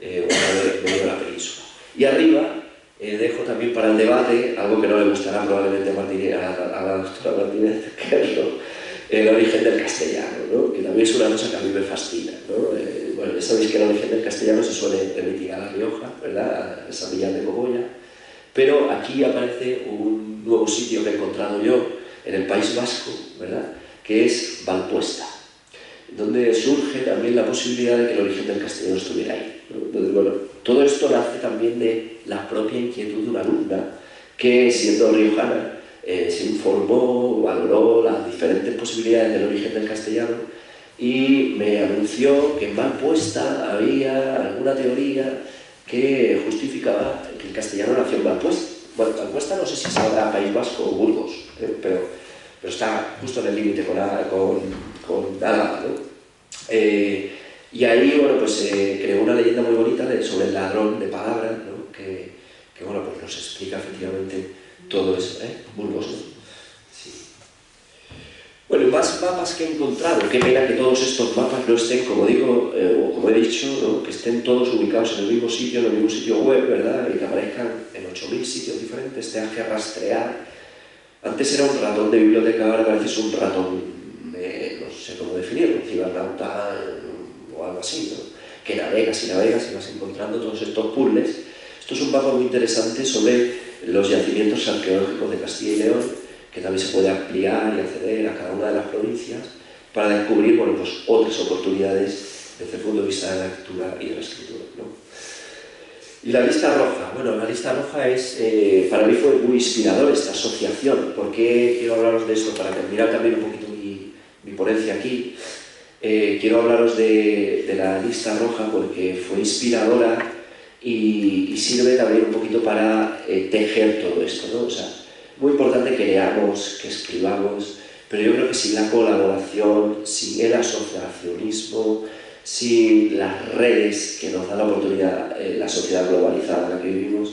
Medio de la península. Y arriba dejo también para el debate algo que no le gustará probablemente a la doctora Martínez Kerro, el origen del castellano, ¿no? Que también es una cosa que a mí me fascina, ¿no? Bueno, ya sabéis que el origen del castellano se suele remitir a La Rioja, ¿verdad? A San Millán de Cogolla, pero aquí aparece un nuevo sitio que he encontrado yo en el País Vasco, ¿verdad? Que es Valpuesta, donde surge también la posibilidad de que el origen del castellano estuviera ahí, ¿no? Entonces, bueno, todo esto nace también de la propia inquietud de una alumna que, siendo riojana, se informó, valoró las diferentes posibilidades del origen del castellano y me anunció que en Valpuesta había alguna teoría que justificaba que el castellano nació en Valpuesta. Bueno, Valpuesta no sé si será País Vasco o Burgos, pero está justo en el límite con Álava, ¿no? Y ahí, bueno, pues creó una leyenda muy bonita sobre el ladrón de palabras, ¿no? que bueno, pues nos explica efectivamente todo eso, Burgos, ¿no? Sí. Bueno, más mapas que he encontrado. Qué pena que todos estos mapas no estén, como digo, o como he dicho, ¿no? Que estén todos ubicados en el mismo sitio web, ¿verdad? Y que aparezcan en 8000 sitios diferentes, tengas que rastrear. Antes era un ratón de biblioteca, ahora parece es un ratón, no sé cómo definirlo, cibernauta o algo así, ¿no? Que navegas y vas encontrando todos estos puzzles. Esto es un mapa muy interesante sobre los yacimientos arqueológicos de Castilla y León, que también se puede ampliar y acceder a cada una de las provincias para descubrir, bueno, pues, otras oportunidades desde el punto de vista de la lectura y de la escritura, ¿no? Y la lista roja, bueno, la lista roja es, para mí fue muy inspirador esta asociación. ¿Por qué quiero hablaros de esto? Para terminar también un poquito mi ponencia aquí, quiero hablaros de la lista roja porque fue inspiradora y sirve también un poquito para tejer todo esto, ¿no? O sea, muy importante que leamos, que escribamos, pero yo creo que sin la colaboración, sin el asociacionismo, sin las redes que nos dan la oportunidad, la sociedad globalizada en la que vivimos,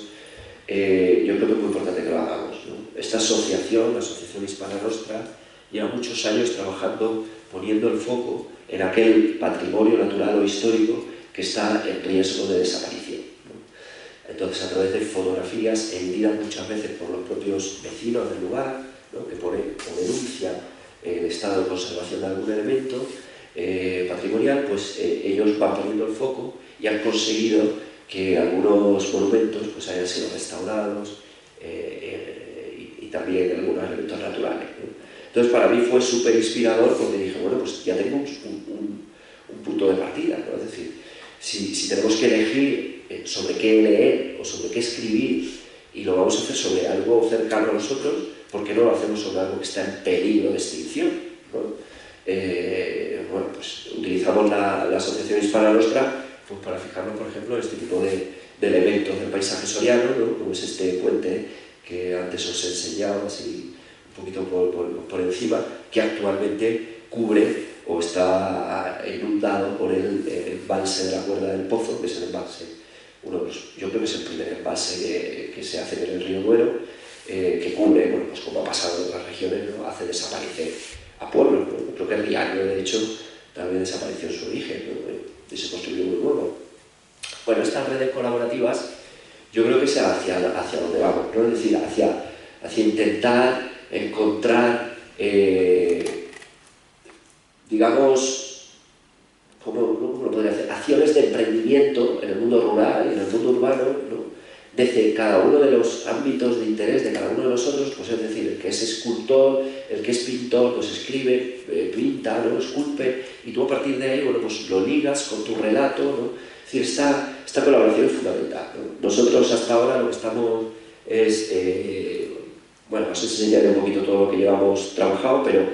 yo creo que es muy importante que lo hagamos, ¿no? Esta asociación, la Asociación Hispana Nostra, lleva muchos años trabajando, poniendo el foco en aquel patrimonio natural o histórico que está en riesgo de desaparición, ¿no? Entonces, a través de fotografías emitidas muchas veces por los propios vecinos del lugar, ¿no? Que ponen o denuncian el estado de conservación de algún elemento patrimonial, pues ellos van poniendo el foco y han conseguido que algunos monumentos pues, hayan sido restaurados y también algunos elementos naturales, ¿no? Entonces, para mí fue súper inspirador porque dije, bueno, pues ya tenemos un punto de partida, ¿no? Es decir, si tenemos que elegir sobre qué leer o sobre qué escribir y lo vamos a hacer sobre algo cercano a nosotros, ¿por qué no lo hacemos sobre algo que está en peligro de extinción, ¿no? Bueno, pues utilizamos la Asociación Hispana Nostra pues para fijarnos, por ejemplo, en este tipo de elementos del paisaje soriano, ¿no? Como es este puente que antes os he enseñado así un poquito por encima, que actualmente cubre o está inundado por el embalse de la Cuerda del Pozo, que es el embalse, yo creo que es el primer embalse que se hace en el río Duero, que cubre, bueno, pues como ha pasado en otras regiones, ¿no? Hace desaparecer a pueblos, ¿no? Creo que el Riaño, de hecho, también desapareció en su origen, ¿no? Y se construyó muy nuevo. Bueno, estas redes colaborativas yo creo que es hacia donde vamos, ¿no? Es decir, hacia intentar encontrar, digamos, ¿cómo lo podría hacer? Acciones de emprendimiento en el mundo rural y en el mundo urbano, ¿no? Desde cada uno de los ámbitos de interés de cada uno de nosotros, pues es decir, el que es escultor, el que es pintor, pues escribe, pinta, ¿no? Esculpe, y tú a partir de ahí, bueno, pues lo ligas con tu relato, ¿no? Es decir, esta colaboración es fundamental, ¿no? Nosotros hasta ahora lo que estamos es, bueno, os enseñaré un poquito todo lo que llevamos trabajado, pero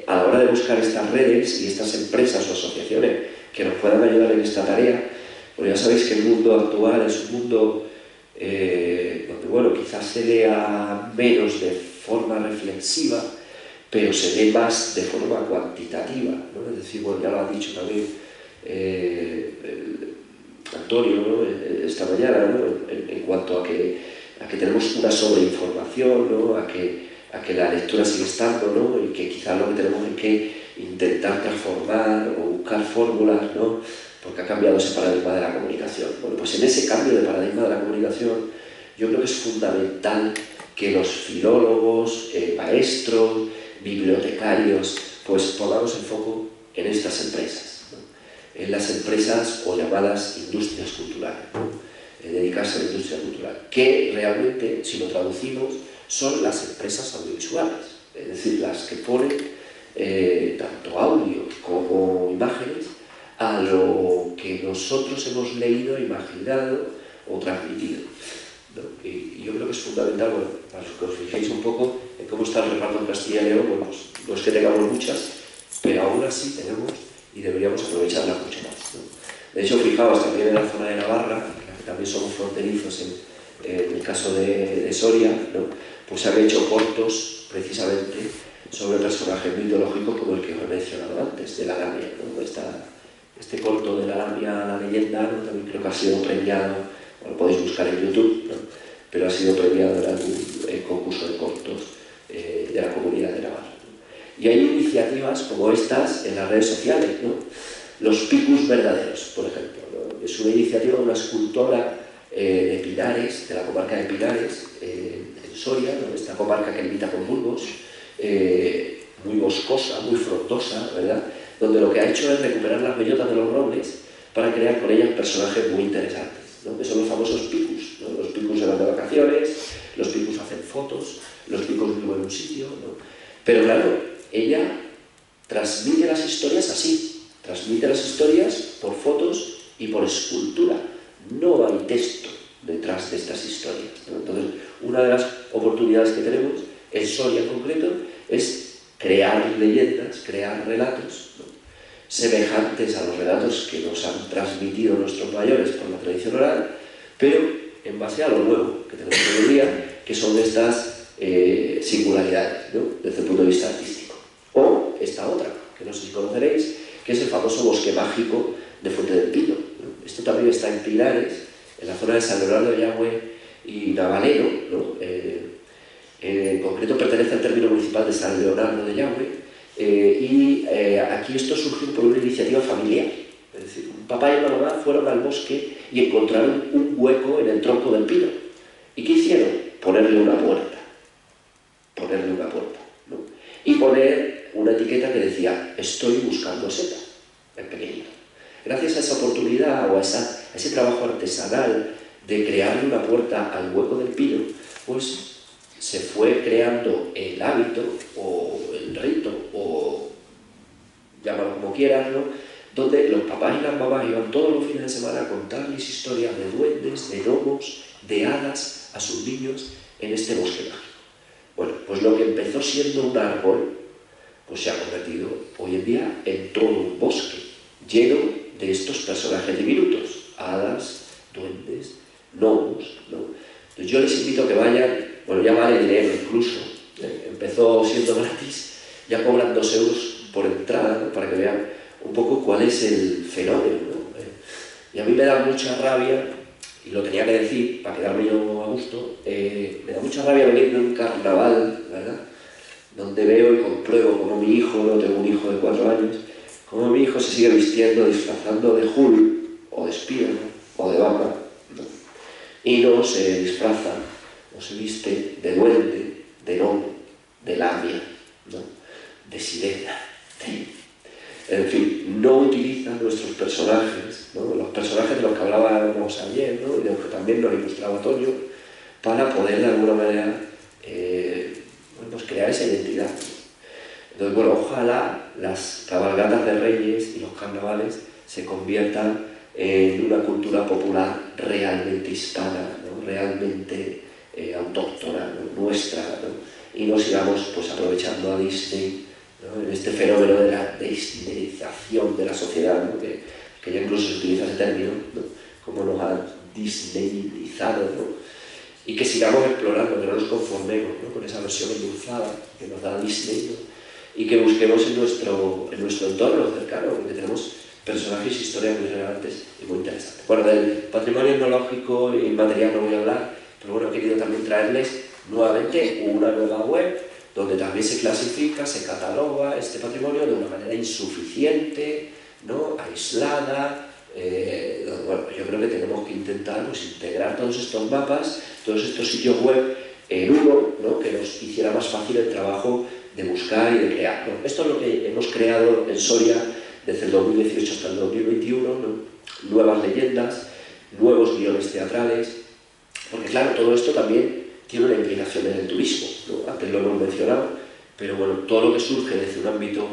a la hora de buscar estas redes y estas empresas o asociaciones que nos puedan ayudar en esta tarea, pues ya sabéis que el mundo actual es un mundo donde, bueno, quizás se lea menos de forma reflexiva, pero se lee más de forma cuantitativa, ¿no? Es decir, bueno, ya lo ha dicho también Antonio, ¿no? Esta mañana, ¿no? En cuanto a que tenemos una sobreinformación, ¿no? a que la lectura sigue estando, ¿no? Y que quizás lo que tenemos es que intentar transformar o buscar fórmulas, ¿no? Porque ha cambiado ese paradigma de la comunicación. Bueno, pues en ese cambio de paradigma de la comunicación yo creo que es fundamental que los filólogos, maestros, bibliotecarios, pues pongamos el foco en estas empresas, ¿no? En las empresas o llamadas industrias culturales, ¿no? Dedicarse a la industria cultural, que realmente, si lo traducimos, son las empresas audiovisuales, es decir, las que ponen tanto audio como imágenes a lo que nosotros hemos leído, imaginado o transmitido, ¿no? Y yo creo que es fundamental, bueno, para que os fijéis un poco en cómo está el reparto en Castilla y León. Bueno, pues no es que tengamos muchas, pero aún así tenemos y deberíamos aprovecharlas mucho más, ¿no? De hecho, fijaos, también en la zona de Navarra, que también somos fronterizos en el caso de Soria, ¿no? Pues se han hecho cortos precisamente sobre personajes mitológicos como el que os he mencionado antes, de la Lamia, ¿no? Este corto de la Lamia, la leyenda, ¿no? También creo que ha sido premiado, lo podéis buscar en YouTube, ¿no? Pero ha sido premiado en algún concurso de cortos de la Comunidad de Navarra, ¿no? Y hay iniciativas como estas en las redes sociales, ¿no? Los picus verdaderos, por ejemplo, ¿no? Es una iniciativa de una escultora de Pinares, de la comarca de Pinares, en Soria, ¿no? Esta comarca que limita con Burgos, muy boscosa, muy frondosa, ¿verdad? Donde lo que ha hecho es recuperar las bellotas de los robles para crear con ellas personajes muy interesantes, ¿no? Que son los famosos picus, ¿no? Los picus se van de vacaciones, los picus hacen fotos, los picus viven en un sitio, ¿no? Pero claro, ella transmite las historias así, transmite las historias por fotos y por escultura. No hay texto detrás de estas historias, ¿no? Entonces, una de las oportunidades que tenemos en Soria en concreto es crear leyendas, crear relatos, ¿no? Semejantes a los relatos que nos han transmitido nuestros mayores por la tradición oral, pero en base a lo nuevo que tenemos hoy en día, que son estas singularidades, ¿no?, desde el punto de vista artístico. O esta otra, que no sé si conoceréis, que es el famoso bosque mágico de Fuente del Pino, ¿no? Esto también está en Pilares, en la zona de San Leonardo de Yagüe y Navalero, ¿no? En concreto pertenece al término municipal de San Leonardo de Yagüe, aquí esto surgió por una iniciativa familiar. Es decir, un papá y una mamá fueron al bosque y encontraron un hueco en el tronco del pino. ¿Y qué hicieron? Ponerle una puerta. Ponerle una puerta, ¿no? Y poner una etiqueta que decía: estoy buscando seta, en pequeñito. Gracias a esa oportunidad o a ese trabajo artesanal de crearle una puerta al hueco del pino, pues se fue creando el hábito o el rito, o llámalo como quieras, ¿no?, donde los papás y las mamás iban todos los fines de semana a contarles historias de duendes, de gnomos, de hadas a sus niños en este bosque mágico. Bueno, pues lo que empezó siendo un árbol, pues se ha convertido hoy en día en todo un bosque lleno de estos personajes diminutos: hadas, duendes, gnomos, ¿no? Entonces yo les invito a que vayan. Bueno, ya vale dinero incluso, empezó siendo gratis, ya cobran 2 euros por entrada, ¿no?, para que vean un poco cuál es el fenómeno, ¿no? Y a mí me da mucha rabia, y lo tenía que decir para quedarme yo a gusto, me da mucha rabia venir de un carnaval, ¿verdad?, donde veo y compruebo como mi hijo, no tengo un hijo de 4 años, como mi hijo se sigue vistiendo, disfrazando de Hulk, o de Spiderman, o de Batman, ¿no?, y no se disfraza o se viste de duende, de gnomo, de lamia, ¿no?, de sirena, en fin, no utilizan nuestros personajes, ¿no?, los personajes de los que hablábamos ayer, ¿no?, y de los que también nos ilustraba Toño, para poder de alguna manera pues crear esa identidad. Entonces, bueno, ojalá las cabalgatas de Reyes y los carnavales se conviertan en una cultura popular realmente hispana, ¿no?, realmente autóctona, ¿no?, nuestra, ¿no?, y no sigamos pues aprovechando a Disney, ¿no?, en este fenómeno de la disneyización de la sociedad, ¿no?, que ya incluso se utiliza ese término, ¿no?, como nos ha disneyizado, ¿no?, y que sigamos explorando, que no nos conformemos, ¿no?, con esa versión endulzada que nos da Disney, ¿no?, y que busquemos en nuestro entorno cercano, porque tenemos personajes y historias muy relevantes y muy interesantes. Bueno, del patrimonio etnológico y inmaterial no voy a hablar, pero bueno, he querido también traerles nuevamente una nueva web donde también se clasifica, se cataloga este patrimonio de una manera insuficiente, ¿no?, aislada. Bueno, yo creo que tenemos que intentar pues integrar todos estos mapas, todos estos sitios web en uno, ¿no?, que nos hiciera más fácil el trabajo de buscar y de crear, ¿no? Esto es lo que hemos creado en Soria desde el 2018 hasta el 2021, ¿no?, nuevas leyendas, nuevos guiones teatrales, porque claro, todo esto también tiene una implicación en el turismo, ¿no?, antes lo hemos mencionado, pero bueno, todo lo que surge desde un ámbito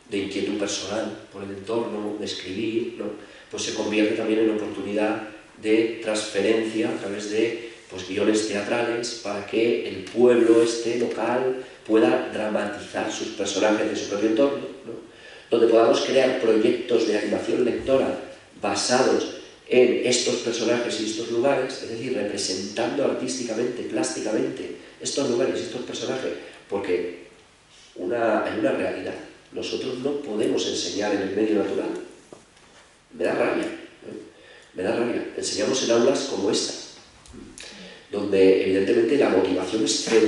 de inquietud personal por el entorno, de escribir, ¿no?, pues se convierte también en oportunidad de transferencia a través de pues guiones teatrales para que el pueblo local pueda dramatizar sus personajes de su propio entorno, ¿no?, donde podamos crear proyectos de animación lectora basados en estos personajes y estos lugares, es decir, representando artísticamente, plásticamente estos lugares y estos personajes, porque hay una realidad: nosotros no podemos enseñar en el medio natural. Me da rabia, me da rabia. Enseñamos en aulas como esta, donde evidentemente la motivación es cero,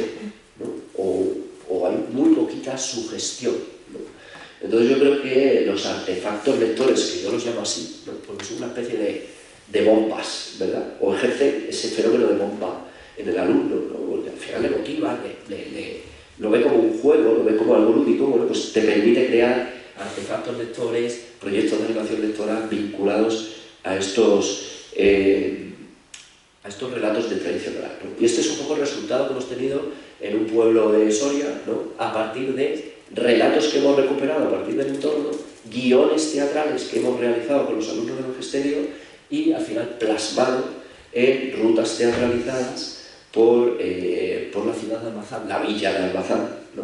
¿no?, o hay muy poquita sugestión, ¿no? Entonces yo creo que los artefactos lectores, que yo los llamo así, ¿no?, porque son una especie de bombas, ¿verdad?, o ejercen ese fenómeno de bomba en el alumno, ¿no?, porque al final le motiva, lo ve como un juego, lo ve como algo lúdico. Bueno, pues te permite crear artefactos lectores, proyectos de animación lectora vinculados a estos relatos de tradición oral, ¿no? Y este es un poco el resultado que hemos tenido en un pueblo de Soria, ¿no?, a partir de relatos que hemos recuperado a partir del entorno, guiones teatrales que hemos realizado con los alumnos del magisterio y al final plasmado en rutas teatralizadas por la ciudad de Almazán, la villa de Almazán, ¿no?,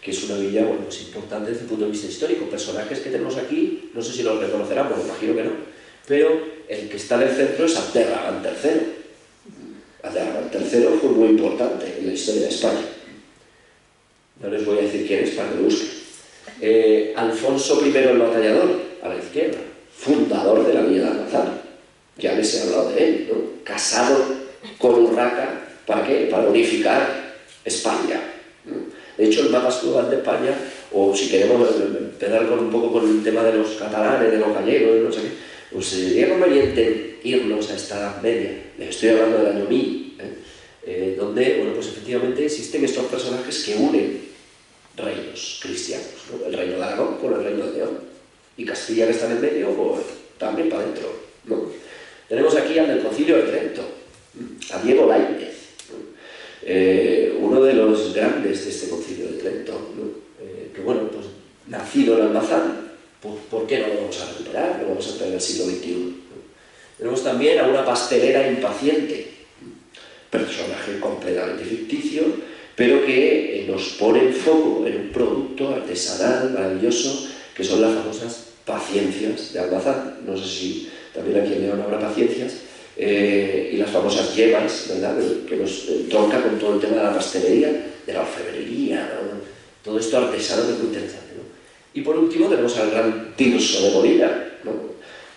que es una villa, bueno, pues importante desde el punto de vista histórico. Personajes que tenemos aquí, no sé si los reconocerán, bueno, imagino que no, pero el que está en el centro es Abderramán III, muy importante en la historia de España. No les voy a decir quién es para que lo busquen. Alfonso I el Batallador, a la izquierda, fundador de la Villa de Almazán. Ya les he hablado de él, ¿no? Casado con Urraca, ¿para qué? Para unificar España. De hecho, el mapa global de España, o si queremos empezar un poco con el tema de los catalanes, de los gallegos, no sé qué, pues sería conveniente irnos a esta Edad Media. Estoy hablando del año 1000, donde, bueno, pues efectivamente existen estos personajes que unen reinos cristianos, ¿no? El reino de Aragón con el reino de León, y Castilla, que está en el medio, pues también para adentro, ¿no? Tenemos aquí al del Concilio de Trento, a Diego Laínez, ¿no? Uno de los grandes de este Concilio de Trento, ¿no? Que bueno, pues nacido en Almazán, pues ¿por qué no lo vamos a recuperar? Lo vamos a traer al siglo XXI, ¿no? Tenemos también a una pastelera impaciente, personaje completamente ficticio, pero que nos pone el foco en un producto artesanal maravilloso, que son las famosas paciencias de Almazán. No sé si también aquí en León habrá paciencias, y las famosas yemas, ¿verdad?, que nos tronca con todo el tema de la pastelería, de la orfebrería, ¿no? Todo esto artesano que es muy interesante, ¿no? Y por último tenemos al gran Tirso de Molina, ¿no?,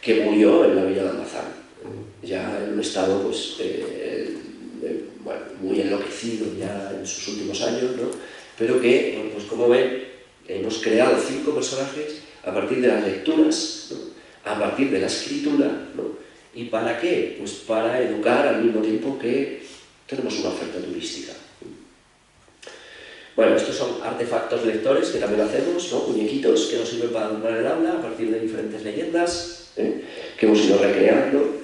que murió en la Villa de Almazán, ya en un estado, pues, bueno, muy enloquecido ya en sus últimos años, ¿no? Pero que, bueno, pues como ven, hemos creado 5 personajes a partir de las lecturas, ¿no?, a partir de la escritura, ¿no? ¿Y para qué? Pues para educar al mismo tiempo que tenemos una oferta turística. Bueno, estos son artefactos lectores que también hacemos, ¿no? Muñequitos que nos sirven para alumbrar el aula a partir de diferentes leyendas, que hemos ido recreando.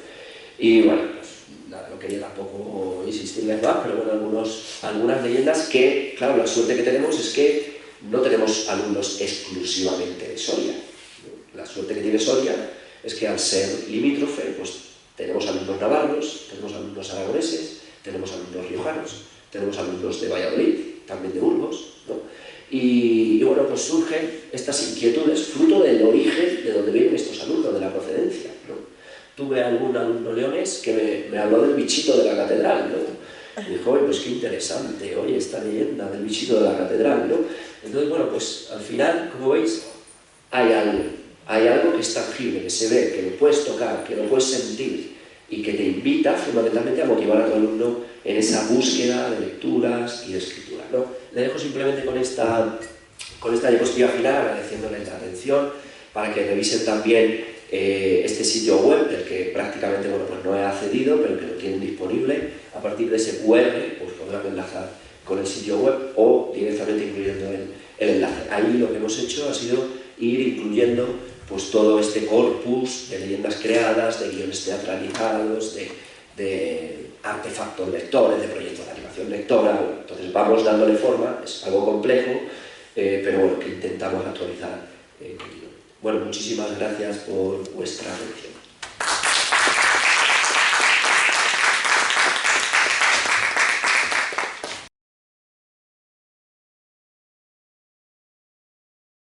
Y bueno, pues nada, no quería tampoco insistirles más, pero bueno, algunas leyendas que, claro, la suerte que tenemos es que no tenemos alumnos exclusivamente de Soria. La suerte que tiene Soria es que al ser limítrofe, pues tenemos alumnos navarros, tenemos alumnos aragoneses, tenemos alumnos riojanos, tenemos alumnos de Valladolid, también de Burgos, ¿no? Y bueno, pues surgen estas inquietudes fruto del origen de donde vienen estos alumnos, de la procedencia, ¿no? Tuve algún alumno leonés que me habló del bichito de la catedral, ¿no? Y dijo, oye, pues qué interesante, oye, esta leyenda del bichito de la catedral, ¿no? Entonces, bueno, pues al final, como veis, hay algo que es tangible, que se ve, que lo puedes tocar, que lo puedes sentir y que te invita fundamentalmente a motivar a tu alumno en esa búsqueda de lecturas y de escritura, ¿no? Le dejo simplemente con esta diapositiva final, agradeciéndoles la atención, para que revisen también este sitio web, del que prácticamente, bueno, pues no he accedido, pero que lo tienen disponible. A partir de ese QR, pues podrán enlazar con el sitio web o directamente incluyendo el enlace. Ahí lo que hemos hecho ha sido ir incluyendo pues todo este corpus de leyendas creadas, de guiones teatralizados, de artefactos lectores, de proyectos de animación lectora. Bueno, entonces vamos dándole forma, es algo complejo, pero bueno, que intentamos actualizar. Bueno, muchísimas gracias por vuestra atención.